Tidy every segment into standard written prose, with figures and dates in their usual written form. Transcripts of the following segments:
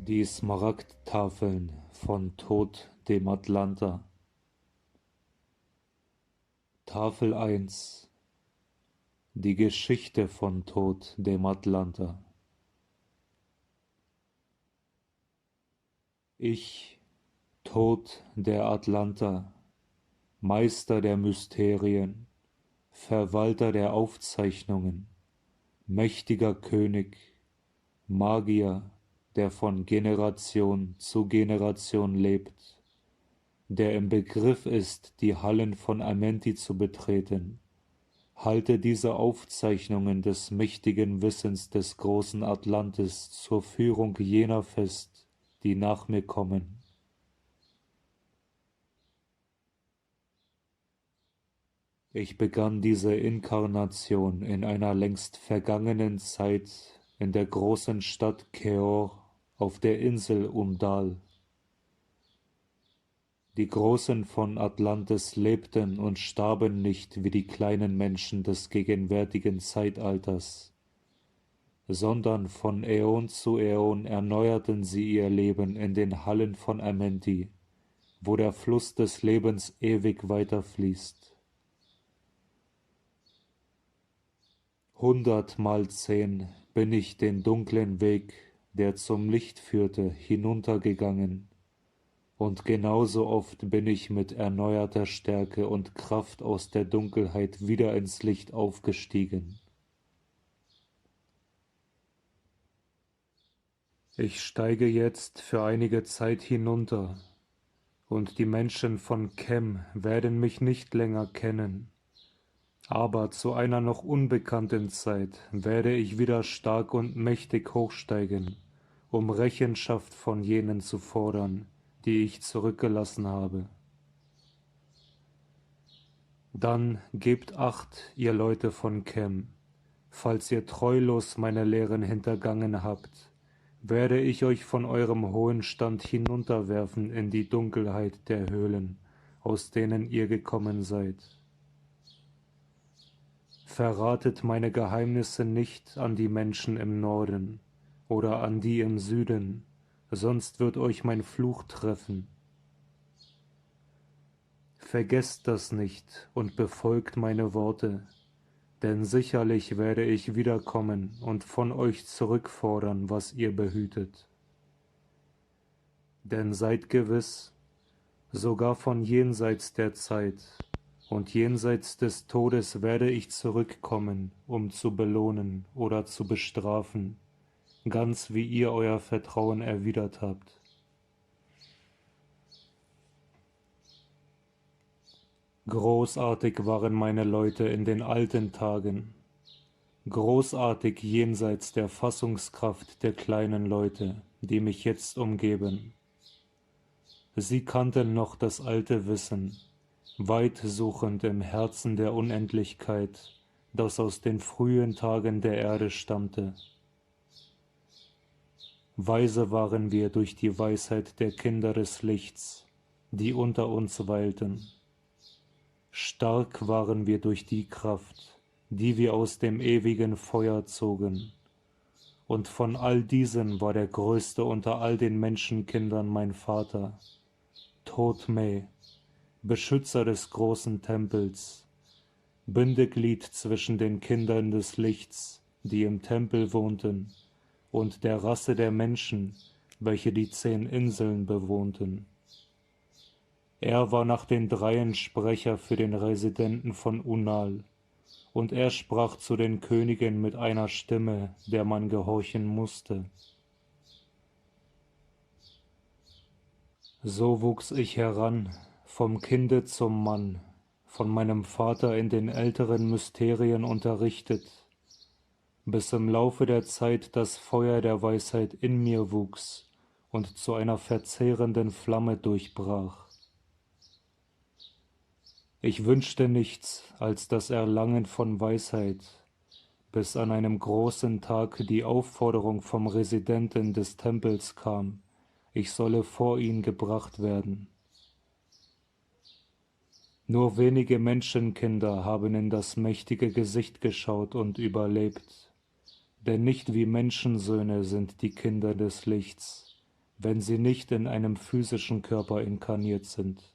Die Smaragdtafeln von Tod dem Atlanta. Tafel 1. Die Geschichte von Tod dem Atlanta. Ich, Tod der Atlanta, Meister der Mysterien, Verwalter der Aufzeichnungen, mächtiger König, Magier, der von Generation zu Generation lebt, der im Begriff ist, die Hallen von Amenti zu betreten, halte diese Aufzeichnungen des mächtigen Wissens des großen Atlantis zur Führung jener fest, die nach mir kommen. Ich begann diese Inkarnation in einer längst vergangenen Zeit in der großen Stadt Keor auf der Insel Umdal. Die Großen von Atlantis lebten und starben nicht wie die kleinen Menschen des gegenwärtigen Zeitalters, sondern von Äon zu Äon erneuerten sie ihr Leben in den Hallen von Amenti, wo der Fluss des Lebens ewig weiterfließt. 100x10 bin ich den dunklen Weg, der zum Licht führte, hinuntergegangen, und genauso oft bin ich mit erneuerter Stärke und Kraft aus der Dunkelheit wieder ins Licht aufgestiegen. Ich steige jetzt für einige Zeit hinunter, und die Menschen von Kem werden mich nicht länger kennen. Aber zu einer noch unbekannten Zeit werde ich wieder stark und mächtig hochsteigen, um Rechenschaft von jenen zu fordern, die ich zurückgelassen habe. Dann gebt Acht, ihr Leute von Kem, falls ihr treulos meine Lehren hintergangen habt, werde ich euch von eurem hohen Stand hinunterwerfen in die Dunkelheit der Höhlen, aus denen ihr gekommen seid. Verratet meine Geheimnisse nicht an die Menschen im Norden oder an die im Süden, sonst wird euch mein Fluch treffen. Vergesst das nicht und befolgt meine Worte, denn sicherlich werde ich wiederkommen und von euch zurückfordern, was ihr behütet. Denn seid gewiss, sogar von jenseits der Zeit und jenseits des Todes werde ich zurückkommen, um zu belohnen oder zu bestrafen, ganz wie ihr euer Vertrauen erwidert habt. Großartig waren meine Leute in den alten Tagen, großartig jenseits der Fassungskraft der kleinen Leute, die mich jetzt umgeben. Sie kannten noch das alte Wissen, weit suchend im Herzen der Unendlichkeit, das aus den frühen Tagen der Erde stammte. Weise waren wir durch die Weisheit der Kinder des Lichts, die unter uns weilten. Stark waren wir durch die Kraft, die wir aus dem ewigen Feuer zogen. Und von all diesen war der größte unter all den Menschenkindern mein Vater, Todme, Beschützer des großen Tempels, Bindeglied zwischen den Kindern des Lichts, die im Tempel wohnten, und der Rasse der Menschen, welche die 10 Inseln bewohnten. Er war nach den Dreien Sprecher für den Residenten von Unal, und er sprach zu den Königen mit einer Stimme, der man gehorchen musste. So wuchs ich heran, vom Kinde zum Mann, von meinem Vater in den älteren Mysterien unterrichtet, bis im Laufe der Zeit das Feuer der Weisheit in mir wuchs und zu einer verzehrenden Flamme durchbrach. Ich wünschte nichts als das Erlangen von Weisheit, bis an einem großen Tag die Aufforderung vom Residenten des Tempels kam, ich solle vor ihn gebracht werden. Nur wenige Menschenkinder haben in das mächtige Gesicht geschaut und überlebt, denn nicht wie Menschensöhne sind die Kinder des Lichts, wenn sie nicht in einem physischen Körper inkarniert sind.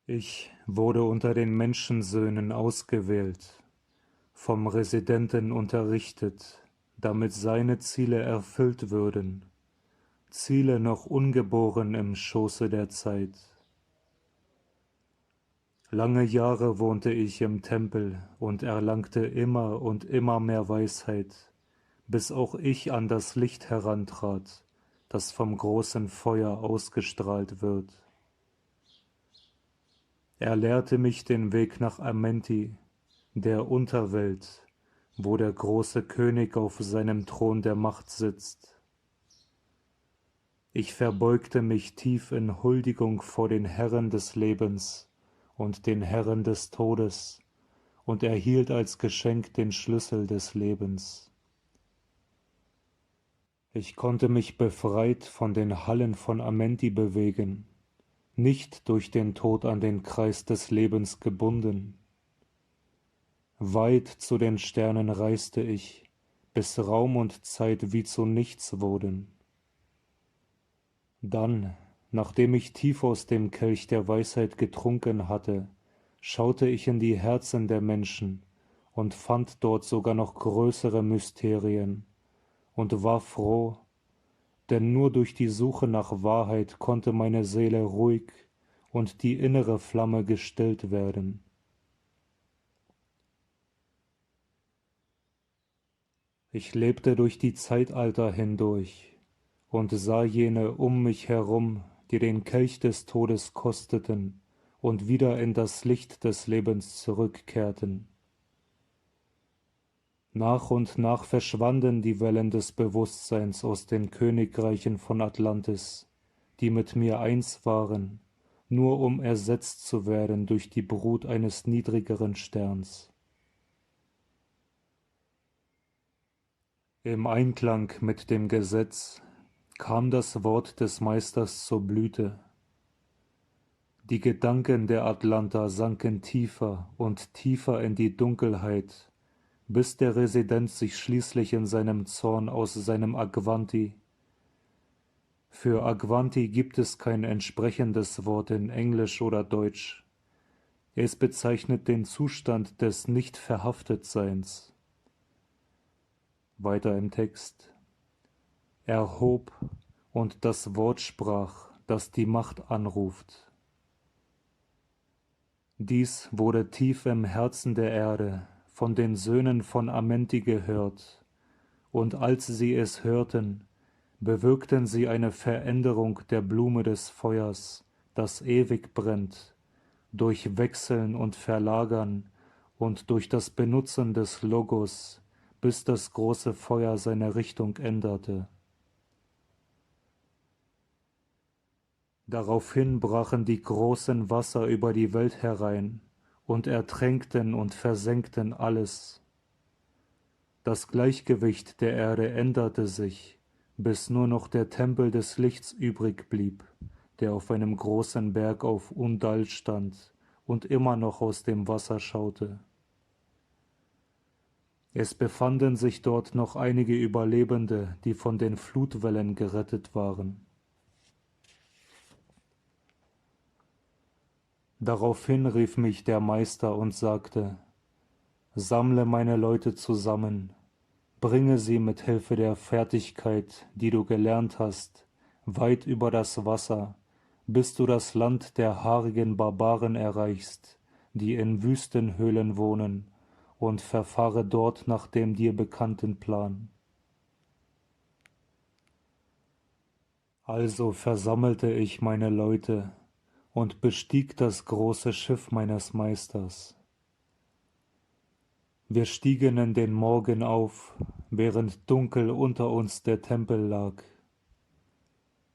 Ich wurde unter den Menschensöhnen ausgewählt, vom Residenten unterrichtet, damit seine Ziele erfüllt würden, Ziele noch ungeboren im Schoße der Zeit. Lange Jahre wohnte ich im Tempel und erlangte immer und immer mehr Weisheit, bis auch ich an das Licht herantrat, das vom großen Feuer ausgestrahlt wird. Er lehrte mich den Weg nach Amenti, der Unterwelt, wo der große König auf seinem Thron der Macht sitzt. Ich verbeugte mich tief in Huldigung vor den Herren des Lebens und den Herren des Todes und erhielt als Geschenk den Schlüssel des Lebens. Ich konnte mich befreit von den Hallen von Amenti bewegen, nicht durch den Tod an den Kreis des Lebens gebunden. Weit zu den Sternen reiste ich, bis Raum und Zeit wie zu nichts wurden. Dann, nachdem ich tief aus dem Kelch der Weisheit getrunken hatte, schaute ich in die Herzen der Menschen und fand dort sogar noch größere Mysterien und war froh, denn nur durch die Suche nach Wahrheit konnte meine Seele ruhig und die innere Flamme gestillt werden. Ich lebte durch die Zeitalter hindurch und sah jene um mich herum, die den Kelch des Todes kosteten und wieder in das Licht des Lebens zurückkehrten. Nach und nach verschwanden die Wellen des Bewusstseins aus den Königreichen von Atlantis, die mit mir eins waren, nur um ersetzt zu werden durch die Brut eines niedrigeren Sterns. Im Einklang mit dem Gesetz kam das Wort des Meisters zur Blüte. Die Gedanken der Atlanter sanken tiefer und tiefer in die Dunkelheit, bis der Resident sich schließlich in seinem Zorn aus seinem Agvanti. Für Agvanti gibt es kein entsprechendes Wort in Englisch oder Deutsch. Es bezeichnet den Zustand des Nicht-Verhaftetseins. Weiter im Text. Erhob und das Wort sprach, das die Macht anruft. Dies wurde tief im Herzen der Erde von den Söhnen von Amenti gehört, und als sie es hörten, bewirkten sie eine Veränderung der Blume des Feuers, das ewig brennt, durch Wechseln und Verlagern und durch das Benutzen des Logos, bis das große Feuer seine Richtung änderte. Daraufhin brachen die großen Wasser über die Welt herein und ertränkten und versenkten alles. Das Gleichgewicht der Erde änderte sich, bis nur noch der Tempel des Lichts übrig blieb, der auf einem großen Berg auf Undal stand und immer noch aus dem Wasser schaute. Es befanden sich dort noch einige Überlebende, die von den Flutwellen gerettet waren. Daraufhin rief mich der Meister und sagte: Sammle meine Leute zusammen, bringe sie mit Hilfe der Fertigkeit, die du gelernt hast, weit über das Wasser, bis du das Land der haarigen Barbaren erreichst, die in Wüstenhöhlen wohnen, und verfahre dort nach dem dir bekannten Plan. Also versammelte ich meine Leute und bestieg das große Schiff meines Meisters. Wir stiegen in den Morgen auf, während dunkel unter uns der Tempel lag.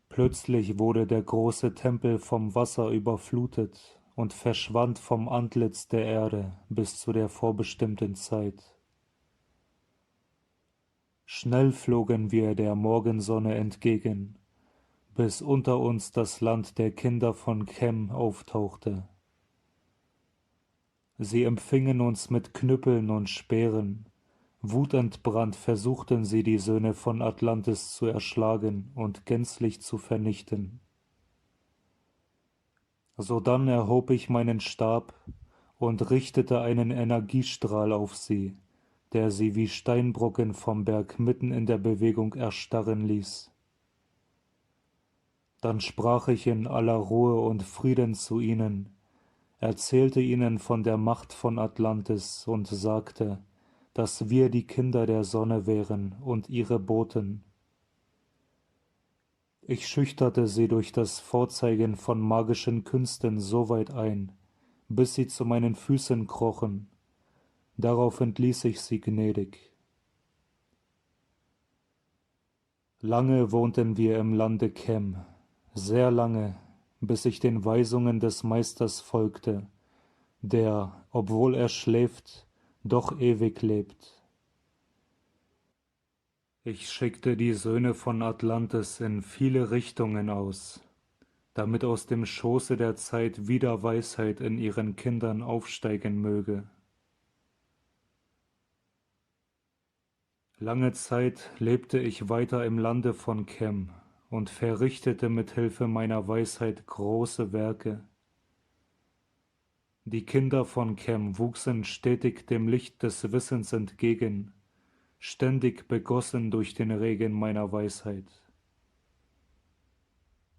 Plötzlich wurde der große Tempel vom Wasser überflutet und verschwand vom Antlitz der Erde bis zu der vorbestimmten Zeit. Schnell flogen wir der Morgensonne entgegen, bis unter uns das Land der Kinder von Chem auftauchte. Sie empfingen uns mit Knüppeln und Speeren, Wutentbrannt versuchten sie, die Söhne von Atlantis zu erschlagen und gänzlich zu vernichten. Sodann erhob ich meinen Stab und richtete einen Energiestrahl auf sie, der sie wie Steinbrocken vom Berg mitten in der Bewegung erstarren ließ. Dann sprach ich in aller Ruhe und Frieden zu ihnen, erzählte ihnen von der Macht von Atlantis und sagte, dass wir die Kinder der Sonne wären und ihre Boten. Ich schüchterte sie durch das Vorzeigen von magischen Künsten so weit ein, bis sie zu meinen Füßen krochen. Darauf entließ ich sie gnädig. Lange wohnten wir im Lande Kem, sehr lange, bis ich den Weisungen des Meisters folgte, der, obwohl er schläft, doch ewig lebt. Ich schickte die Söhne von Atlantis in viele Richtungen aus, damit aus dem Schoße der Zeit wieder Weisheit in ihren Kindern aufsteigen möge. Lange Zeit lebte ich weiter im Lande von Kem und verrichtete mit Hilfe meiner Weisheit große Werke. Die Kinder von Kem wuchsen stetig dem Licht des Wissens entgegen, ständig begossen durch den Regen meiner Weisheit.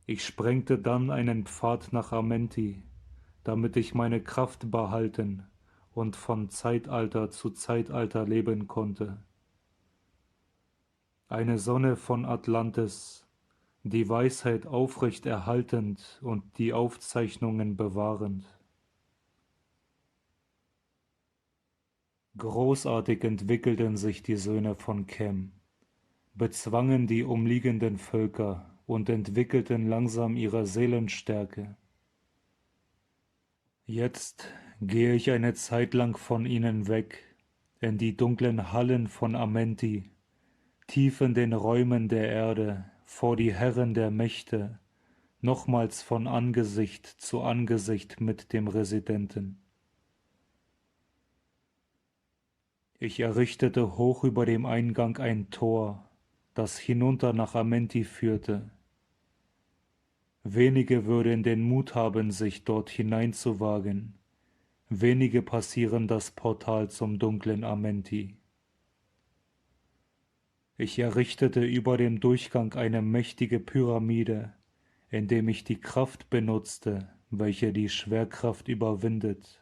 Ich sprengte dann einen Pfad nach Amenti, damit ich meine Kraft behalten und von Zeitalter zu Zeitalter leben konnte. Eine Sonne von Atlantis, die Weisheit aufrecht erhaltend und die Aufzeichnungen bewahrend. Großartig entwickelten sich die Söhne von Kem, bezwangen die umliegenden Völker und entwickelten langsam ihre Seelenstärke. Jetzt gehe ich eine Zeit lang von ihnen weg, in die dunklen Hallen von Amenti, tief in den Räumen der Erde, vor die Herren der Mächte, nochmals von Angesicht zu Angesicht mit dem Residenten. Ich errichtete hoch über dem Eingang ein Tor, das hinunter nach Amenti führte. Wenige würden den Mut haben, sich dort hineinzuwagen. Wenige passieren das Portal zum dunklen Amenti. Ich errichtete über dem Durchgang eine mächtige Pyramide, indem ich die Kraft benutzte, welche die Schwerkraft überwindet.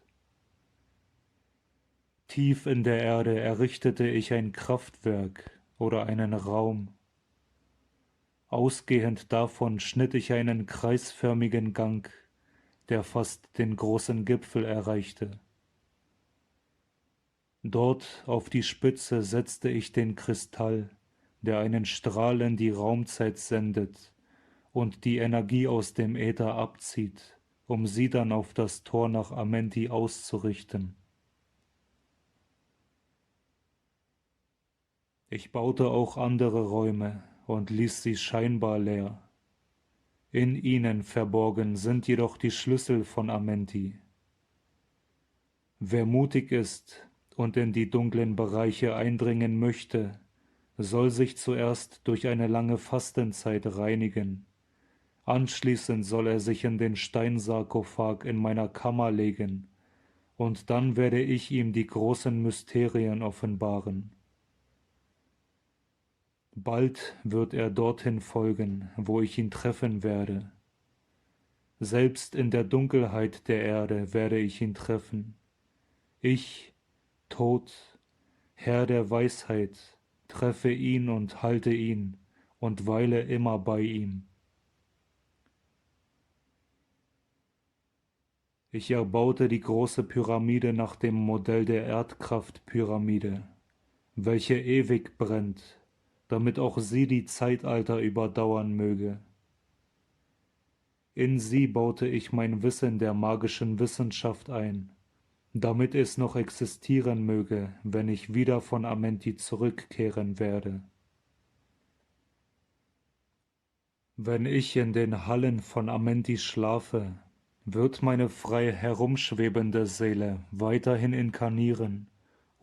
Tief in der Erde errichtete ich ein Kraftwerk oder einen Raum. Ausgehend davon schnitt ich einen kreisförmigen Gang, der fast den großen Gipfel erreichte. Dort auf die Spitze setzte ich den Kristall, der einen Strahl in die Raumzeit sendet und die Energie aus dem Äther abzieht, um sie dann auf das Tor nach Amenti auszurichten. Ich baute auch andere Räume und ließ sie scheinbar leer. In ihnen verborgen sind jedoch die Schlüssel von Amenti. Wer mutig ist und in die dunklen Bereiche eindringen möchte, soll sich zuerst durch eine lange Fastenzeit reinigen. Anschließend soll er sich in den Steinsarkophag in meiner Kammer legen, und dann werde ich ihm die großen Mysterien offenbaren. Bald wird er dorthin folgen, wo ich ihn treffen werde. Selbst in der Dunkelheit der Erde werde ich ihn treffen. Ich, Tod, Herr der Weisheit, treffe ihn und halte ihn und weile immer bei ihm. Ich erbaute die große Pyramide nach dem Modell der Erdkraftpyramide, welche ewig brennt, damit auch sie die Zeitalter überdauern möge. In sie baute ich mein Wissen der magischen Wissenschaft ein, damit es noch existieren möge, wenn ich wieder von Amenti zurückkehren werde. Wenn ich in den Hallen von Amenti schlafe, wird meine frei herumschwebende Seele weiterhin inkarnieren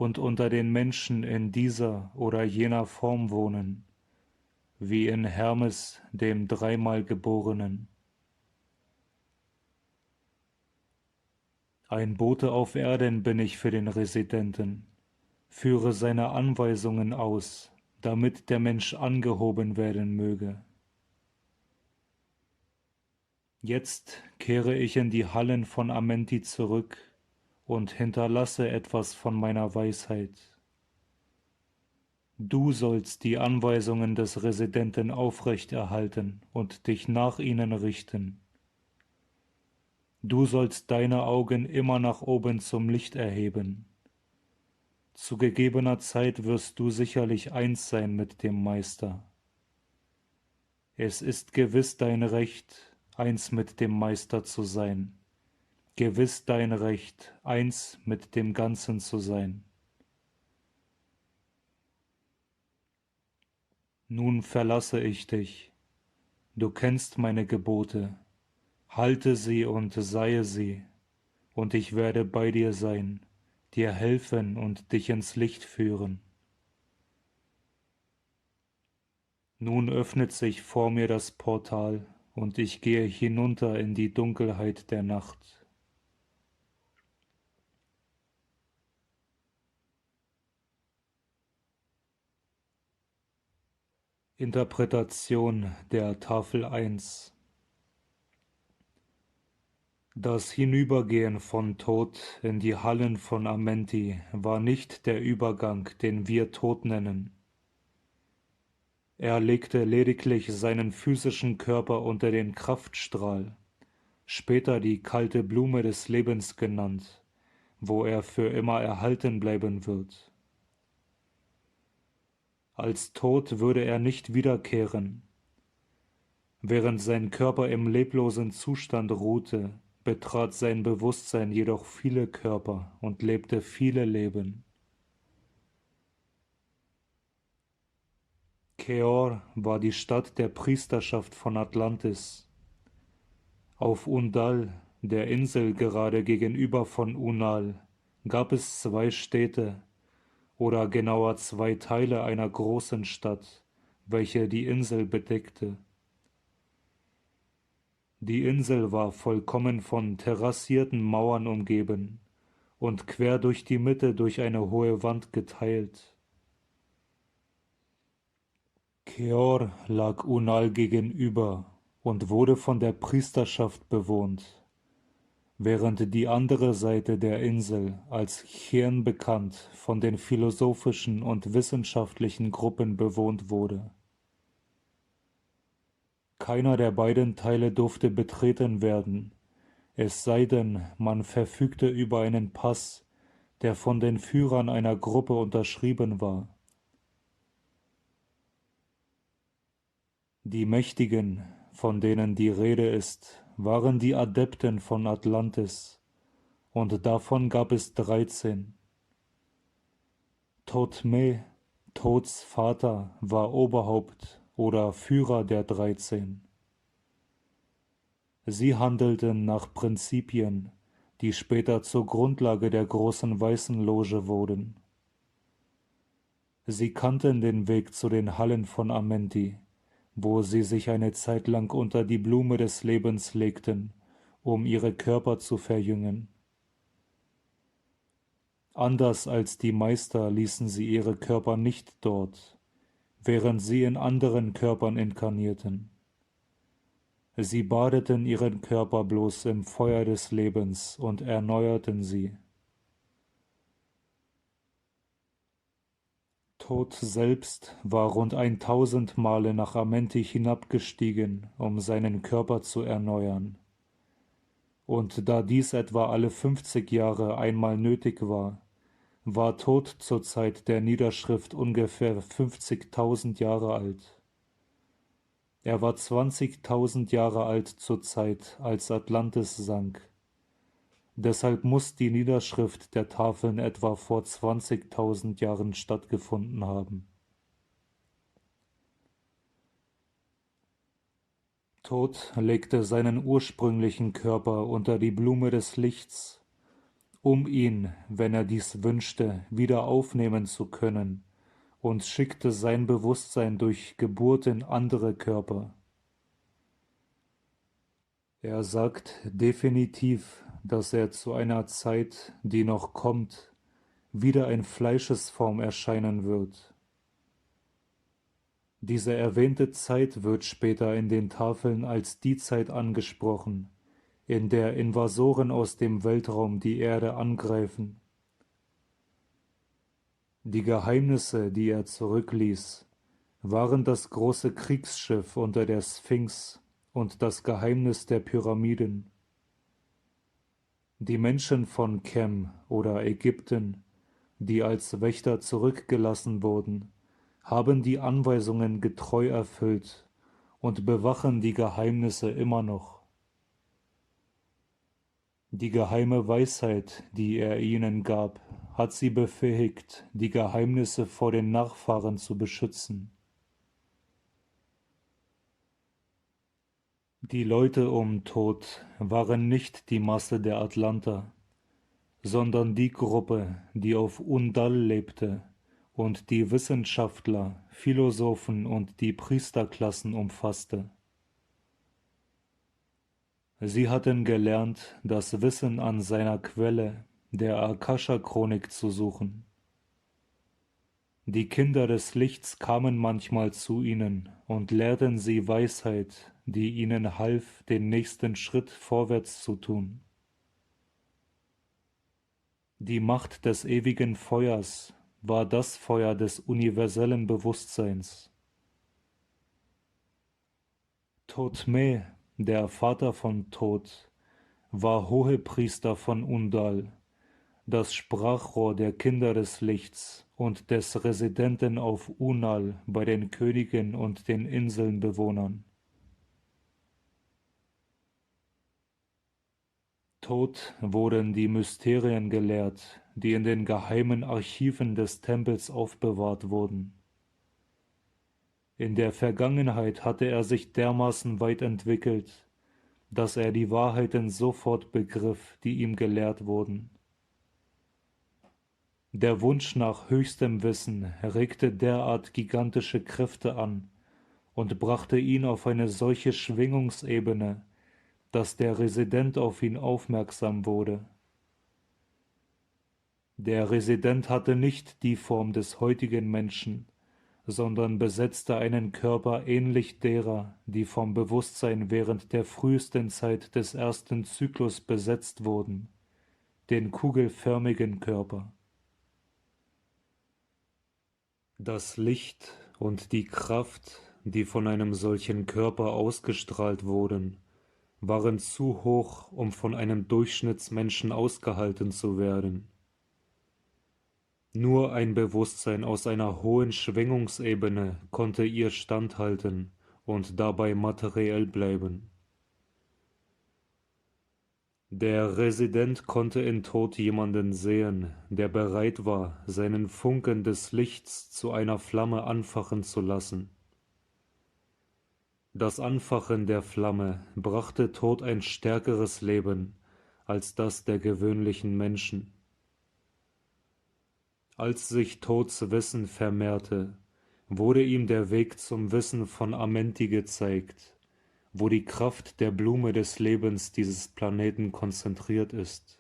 und unter den Menschen in dieser oder jener Form wohnen, wie in Hermes, dem dreimal Geborenen. Ein Bote auf Erden bin ich für den Residenten, führe seine Anweisungen aus, damit der Mensch angehoben werden möge. Jetzt kehre ich in die Hallen von Amenti zurück und hinterlasse etwas von meiner Weisheit. Du sollst die Anweisungen des Residenten aufrechterhalten und dich nach ihnen richten. Du sollst deine Augen immer nach oben zum Licht erheben. Zu gegebener Zeit wirst du sicherlich eins sein mit dem Meister. Es ist gewiss dein Recht, eins mit dem Meister zu sein. Gewiss dein Recht, eins mit dem Ganzen zu sein. Nun verlasse ich dich. Du kennst meine Gebote. Halte sie und seihe sie, und ich werde bei dir sein, dir helfen und dich ins Licht führen. Nun öffnet sich vor mir das Portal, und ich gehe hinunter in die Dunkelheit der Nacht. Interpretation der Tafel 1. Das Hinübergehen von Tod in die Hallen von Amenti war nicht der Übergang, den wir Tod nennen. Er legte lediglich seinen physischen Körper unter den Kraftstrahl, später die kalte Blume des Lebens genannt, wo er für immer erhalten bleiben wird. Als tot würde er nicht wiederkehren. Während sein Körper im leblosen Zustand ruhte, betrat sein Bewusstsein jedoch viele Körper und lebte viele Leben. Keor war die Stadt der Priesterschaft von Atlantis. Auf Undal, der Insel gerade gegenüber von Unal, gab es zwei Städte, oder genauer zwei Teile einer großen Stadt, welche die Insel bedeckte. Die Insel war vollkommen von terrassierten Mauern umgeben und quer durch die Mitte durch eine hohe Wand geteilt. Keor lag Unal gegenüber und wurde von der Priesterschaft bewohnt, während die andere Seite der Insel als Chirn bekannt von den philosophischen und wissenschaftlichen Gruppen bewohnt wurde. Keiner der beiden Teile durfte betreten werden, es sei denn, man verfügte über einen Pass, der von den Führern einer Gruppe unterschrieben war. Die Mächtigen, von denen die Rede ist, waren die Adepten von Atlantis, und davon gab es 13. Totme, Tods Vater, war Oberhaupt oder Führer der 13. Sie handelten nach Prinzipien, die später zur Grundlage der großen Weißen Loge wurden. Sie kannten den Weg zu den Hallen von Amenti, wo sie sich eine Zeit lang unter die Blume des Lebens legten, um ihre Körper zu verjüngen. Anders als die Meister ließen sie ihre Körper nicht dort, während sie in anderen Körpern inkarnierten. Sie badeten ihren Körper bloß im Feuer des Lebens und erneuerten sie. Tod selbst war rund 1000 Male nach Amenti hinabgestiegen, um seinen Körper zu erneuern. Und da dies etwa alle 50 Jahre einmal nötig war, war Tod zur Zeit der Niederschrift ungefähr 50.000 Jahre alt. Er war 20.000 Jahre alt zur Zeit, als Atlantis sank. Deshalb muss die Niederschrift der Tafeln etwa vor 20.000 Jahren stattgefunden haben. Tod legte seinen ursprünglichen Körper unter die Blume des Lichts um ihn, wenn er dies wünschte, wieder aufnehmen zu können, und schickte sein Bewusstsein durch Geburt in andere Körper. Er sagt definitiv, dass er zu einer Zeit, die noch kommt, wieder in Fleischesform erscheinen wird. Diese erwähnte Zeit wird später in den Tafeln als die Zeit angesprochen, in der Invasoren aus dem Weltraum die Erde angreifen. Die Geheimnisse, die er zurückließ, waren das große Kriegsschiff unter der Sphinx und das Geheimnis der Pyramiden. Die Menschen von Chem oder Ägypten, die als Wächter zurückgelassen wurden, haben die Anweisungen getreu erfüllt und bewachen die Geheimnisse immer noch. Die geheime Weisheit, die er ihnen gab, hat sie befähigt, die Geheimnisse vor den Nachfahren zu beschützen. Die Leute um Tod waren nicht die Masse der Atlanter, sondern die Gruppe, die auf Undal lebte und die Wissenschaftler, Philosophen und die Priesterklassen umfasste. Sie hatten gelernt, das Wissen an seiner Quelle, der Akasha-Chronik, zu suchen. Die Kinder des Lichts kamen manchmal zu ihnen und lehrten sie Weisheit, die ihnen half, den nächsten Schritt vorwärts zu tun. Die Macht des ewigen Feuers war das Feuer des universellen Bewusstseins. Totme, der Vater von Tod, war Hohepriester von Undal, das Sprachrohr der Kinder des Lichts und des Residenten auf Unal bei den Königen und den Inselnbewohnern. Tot wurden die Mysterien gelehrt, die in den geheimen Archiven des Tempels aufbewahrt wurden. In der Vergangenheit hatte er sich dermaßen weit entwickelt, dass er die Wahrheiten sofort begriff, die ihm gelehrt wurden. Der Wunsch nach höchstem Wissen regte derart gigantische Kräfte an und brachte ihn auf eine solche Schwingungsebene, dass der Resident auf ihn aufmerksam wurde. Der Resident hatte nicht die Form des heutigen Menschen, sondern besetzte einen Körper ähnlich derer, die vom Bewusstsein während der frühesten Zeit des ersten Zyklus besetzt wurden, den kugelförmigen Körper. Das Licht und die Kraft, die von einem solchen Körper ausgestrahlt wurden, waren zu hoch, um von einem Durchschnittsmenschen ausgehalten zu werden. Nur ein Bewusstsein aus einer hohen Schwingungsebene konnte ihr standhalten und dabei materiell bleiben. Der Resident konnte in Tod jemanden sehen, der bereit war, seinen Funken des Lichts zu einer Flamme anfachen zu lassen. Das Anfachen der Flamme brachte Tod ein stärkeres Leben als das der gewöhnlichen Menschen. Als sich Tods Wissen vermehrte, wurde ihm der Weg zum Wissen von Amenti gezeigt, wo die Kraft der Blume des Lebens dieses Planeten konzentriert ist.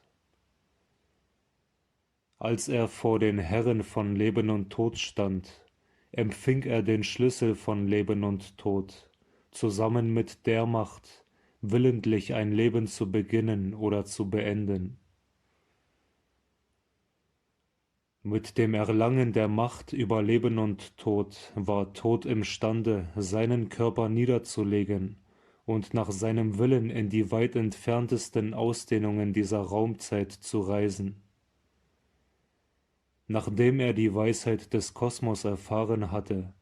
Als er vor den Herren von Leben und Tod stand, empfing er den Schlüssel von Leben und Tod, zusammen mit der Macht, willentlich ein Leben zu beginnen oder zu beenden. Mit dem Erlangen der Macht über Leben und Tod war Tod imstande, seinen Körper niederzulegen und nach seinem Willen in die weit entferntesten Ausdehnungen dieser Raumzeit zu reisen. Nachdem er die Weisheit des Kosmos erfahren hatte,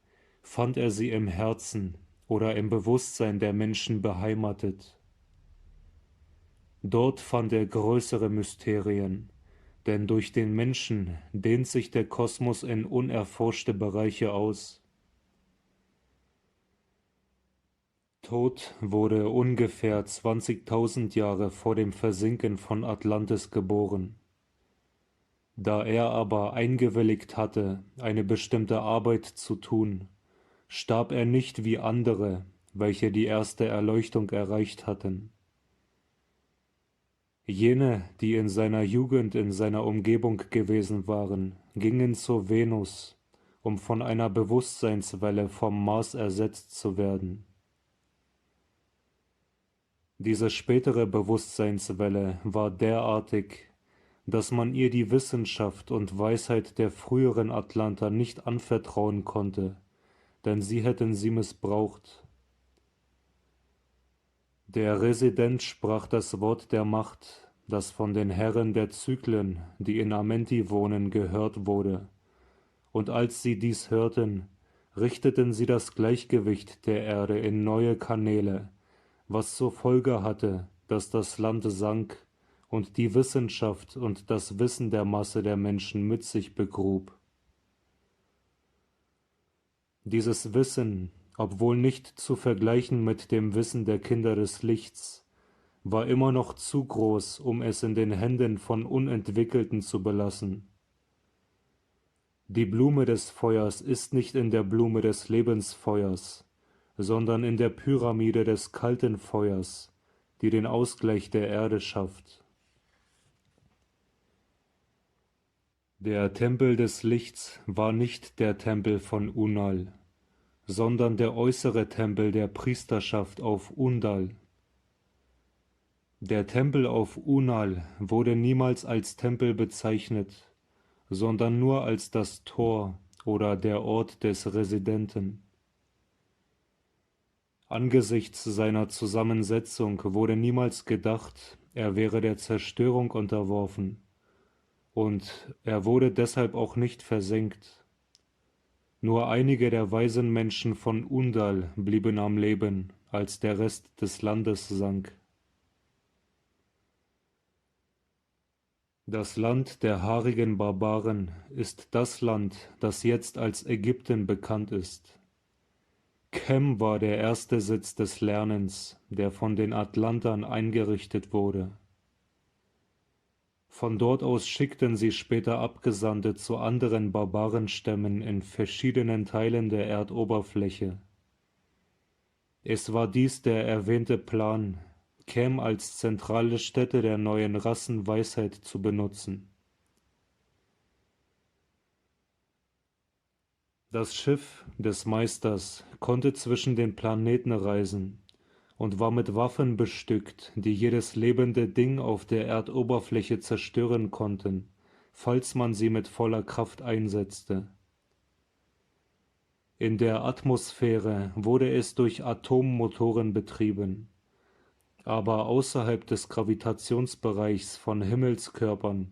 fand er sie im Herzen oder im Bewusstsein der Menschen beheimatet. Dort fand er größere Mysterien, denn durch den Menschen dehnt sich der Kosmos in unerforschte Bereiche aus. Tod wurde ungefähr 20.000 Jahre vor dem Versinken von Atlantis geboren. Da er aber eingewilligt hatte, eine bestimmte Arbeit zu tun, starb er nicht wie andere, welche die erste Erleuchtung erreicht hatten. Jene, die in seiner Jugend in seiner Umgebung gewesen waren, gingen zur Venus, um von einer Bewusstseinswelle vom Mars ersetzt zu werden. Diese spätere Bewusstseinswelle war derartig, dass man ihr die Wissenschaft und Weisheit der früheren Atlanter nicht anvertrauen konnte, denn sie hätten sie missbraucht. Der Resident sprach das Wort der Macht, das von den Herren der Zyklen, die in Amenti wohnen, gehört wurde, und als sie dies hörten, richteten sie das Gleichgewicht der Erde in neue Kanäle, was zur Folge hatte, dass das Land sank und die Wissenschaft und das Wissen der Masse der Menschen mit sich begrub. Dieses Wissen, obwohl nicht zu vergleichen mit dem Wissen der Kinder des Lichts, war immer noch zu groß, um es in den Händen von Unentwickelten zu belassen. Die Blume des Feuers ist nicht in der Blume des Lebensfeuers, sondern in der Pyramide des kalten Feuers, die den Ausgleich der Erde schafft. Der Tempel des Lichts war nicht der Tempel von Unal, sondern der äußere Tempel der Priesterschaft auf Undal. Der Tempel auf Unal wurde niemals als Tempel bezeichnet, sondern nur als das Tor oder der Ort des Residenten. Angesichts seiner Zusammensetzung wurde niemals gedacht, er wäre der Zerstörung unterworfen, und er wurde deshalb auch nicht versenkt. Nur einige der weisen Menschen von Undal blieben am Leben, als der Rest des Landes sank. Das Land der haarigen Barbaren ist das Land, das jetzt als Ägypten bekannt ist. Chem war der erste Sitz des Lernens, der von den Atlantern eingerichtet wurde. Von dort aus schickten sie später Abgesandte zu anderen Barbarenstämmen in verschiedenen Teilen der Erdoberfläche. Es war dies der erwähnte Plan, Chem als zentrale Stätte der neuen Rassenweisheit zu benutzen. Das Schiff des Meisters konnte zwischen den Planeten reisen und war mit Waffen bestückt, die jedes lebende Ding auf der Erdoberfläche zerstören konnten, falls man sie mit voller Kraft einsetzte. In der Atmosphäre wurde es durch Atommotoren betrieben, aber außerhalb des Gravitationsbereichs von Himmelskörpern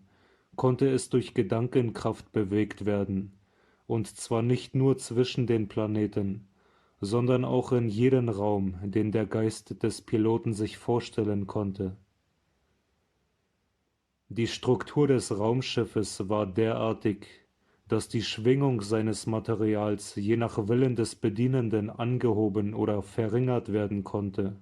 konnte es durch Gedankenkraft bewegt werden, und zwar nicht nur zwischen den Planeten, sondern auch in jeden Raum, den der Geist des Piloten sich vorstellen konnte. Die Struktur des Raumschiffes war derartig, dass die Schwingung seines Materials je nach Willen des Bedienenden angehoben oder verringert werden konnte.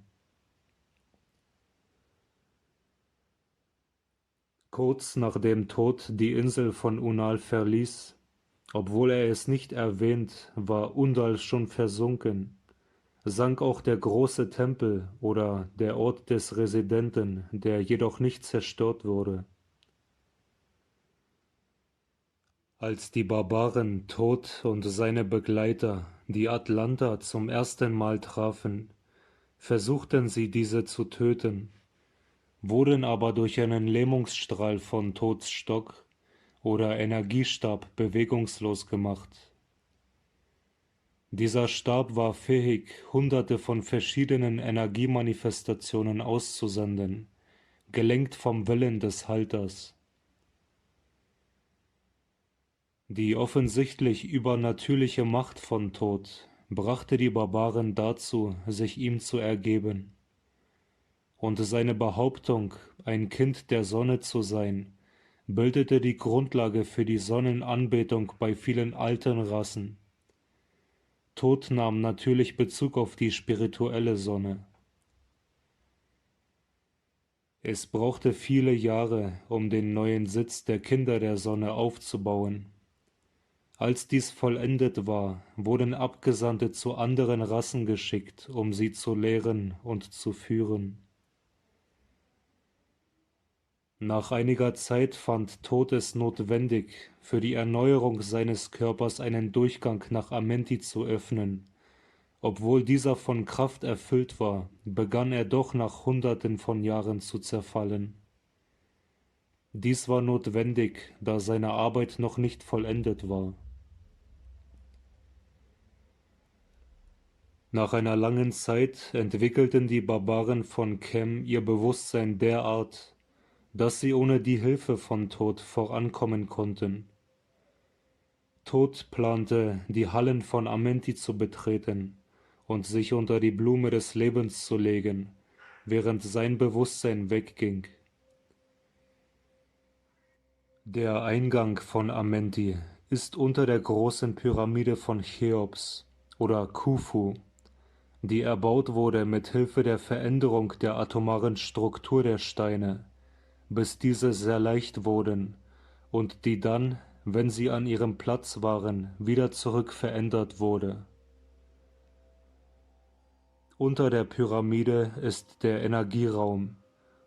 Kurz nachdem Tod die Insel von Unal verließ, obwohl er es nicht erwähnt, war Undal schon versunken, sank auch der große Tempel oder der Ort des Residenten, der jedoch nicht zerstört wurde. Als die Barbaren Tod und seine Begleiter, die Atlanter, zum ersten Mal trafen, versuchten sie diese zu töten, wurden aber durch einen Lähmungsstrahl von Tods Stock oder Energiestab bewegungslos gemacht. Dieser Stab war fähig, Hunderte von verschiedenen Energiemanifestationen auszusenden, gelenkt vom Willen des Halters. Die offensichtlich übernatürliche Macht von Tod brachte die Barbaren dazu, sich ihm zu ergeben. Und seine Behauptung, ein Kind der Sonne zu sein, bildete die Grundlage für die Sonnenanbetung bei vielen alten Rassen. Tod nahm natürlich Bezug auf die spirituelle Sonne. Es brauchte viele Jahre, um den neuen Sitz der Kinder der Sonne aufzubauen. Als dies vollendet war, wurden Abgesandte zu anderen Rassen geschickt, um sie zu lehren und zu führen. Nach einiger Zeit fand Tod es notwendig, für die Erneuerung seines Körpers einen Durchgang nach Amenti zu öffnen. Obwohl dieser von Kraft erfüllt war, begann er doch nach Hunderten von Jahren zu zerfallen. Dies war notwendig, da seine Arbeit noch nicht vollendet war. Nach einer langen Zeit entwickelten die Barbaren von Kem ihr Bewusstsein derart, dass sie ohne die Hilfe von Tod vorankommen konnten. Tod plante, die Hallen von Amenti zu betreten und sich unter die Blume des Lebens zu legen, während sein Bewusstsein wegging. Der Eingang von Amenti ist unter der großen Pyramide von Cheops oder Khufu, die erbaut wurde mit Hilfe der Veränderung der atomaren Struktur der Steine, bis diese sehr leicht wurden und die dann, wenn sie an ihrem Platz waren, wieder zurück verändert wurde. Unter der Pyramide ist der Energieraum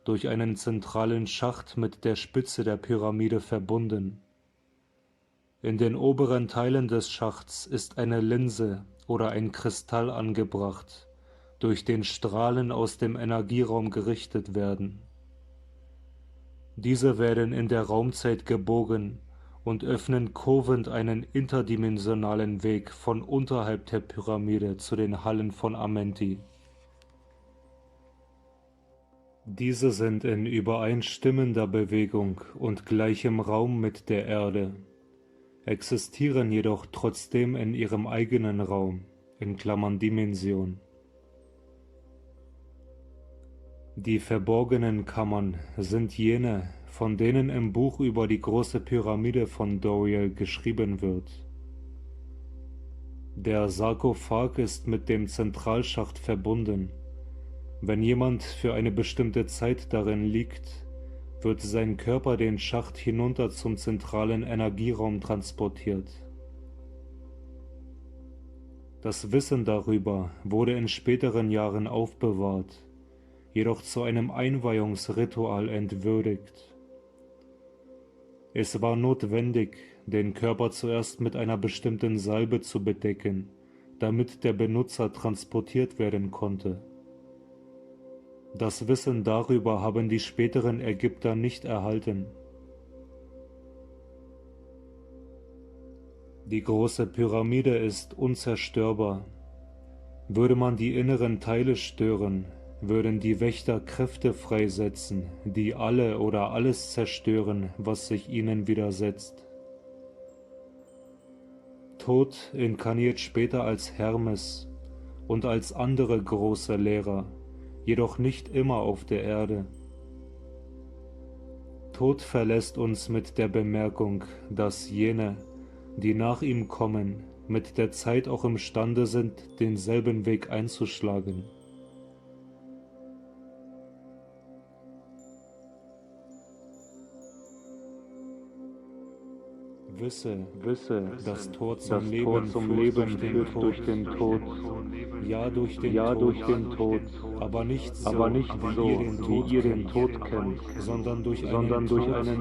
durch einen zentralen Schacht mit der Spitze der Pyramide verbunden. In den oberen Teilen des Schachts ist eine Linse oder ein Kristall angebracht, durch den Strahlen aus dem Energieraum gerichtet werden. Diese werden in der Raumzeit gebogen und öffnen kurvend einen interdimensionalen Weg von unterhalb der Pyramide zu den Hallen von Amenti. Diese sind in übereinstimmender Bewegung und gleichem Raum mit der Erde, existieren jedoch trotzdem in ihrem eigenen Raum, in Klammern Dimension. Die verborgenen Kammern sind jene, von denen im Buch über die große Pyramide von Doriel geschrieben wird. Der Sarkophag ist mit dem Zentralschacht verbunden. Wenn jemand für eine bestimmte Zeit darin liegt, wird sein Körper den Schacht hinunter zum zentralen Energieraum transportiert. Das Wissen darüber wurde in späteren Jahren aufbewahrt, jedoch zu einem Einweihungsritual entwürdigt. Es war notwendig, den Körper zuerst mit einer bestimmten Salbe zu bedecken, damit der Benutzer transportiert werden konnte. Das Wissen darüber haben die späteren Ägypter nicht erhalten. Die große Pyramide ist unzerstörbar. Würde man die inneren Teile stören, würden die Wächter Kräfte freisetzen, die alle oder alles zerstören, was sich ihnen widersetzt. Tod inkarniert später als Hermes und als andere große Lehrer, jedoch nicht immer auf der Erde. Tod verlässt uns mit der Bemerkung, dass jene, die nach ihm kommen, mit der Zeit auch imstande sind, denselben Weg einzuschlagen. Wisse, das Tor zum Leben führt durch den Tod. Ja, durch den Tod, aber nicht so, wie ihr den Tod kennt, sondern durch einen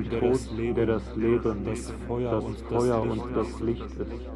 Tod, der das Leben, das Feuer und das Licht ist.